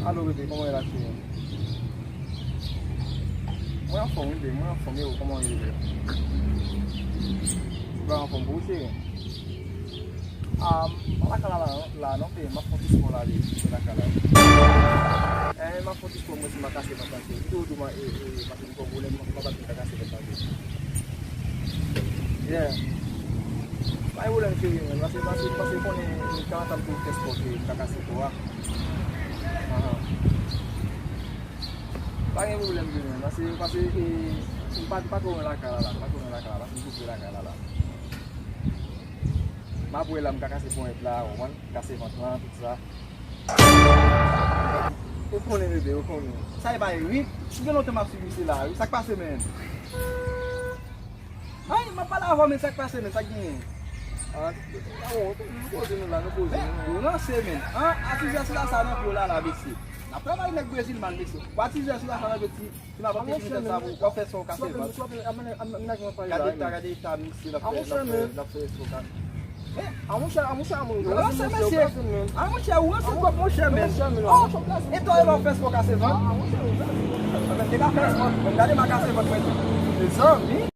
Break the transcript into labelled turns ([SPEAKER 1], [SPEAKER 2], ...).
[SPEAKER 1] Alô, bebê, como é lá aqui? Moi, en forme, bebê, moi, en forme, comment il est? Bah, en forme, vous aussi. Lá não tem, mas fonte escolar ali, na cara. Mas fonte escolar, mas uma casa bastante. Tudo, mas um pouco, né? Uma bastante casa bastante. Yeah. Mas ulang sih, masih pun ni kalau tanpa tes kopi, tak kasih tua. Pakai ulang sih, masih empat paku ngelakar lah, itu ngelakar lah. Mabu elam kakasih pun itlah, oman kasih matlah pizza. Ukon ni bebe, ukon ni. Saya bayi, juga lo temak sih lah, sak pasir men. Hai, mapalava men sak pasir men, sak gini. Não sei, man. Assim já se dá sana pula lá, bici. Na prova ainda conheci o man, bici. Quase já se dá sana, bici. Se não vai ter que pensar, o professor café. Cadê tá bici na frente, na frente do cara. Amusha. Nossa, mas é. Amusha, o outro como amusha, man. Então eu vou fazer o café, vamos. Vamos dar uma café para ele. Exame.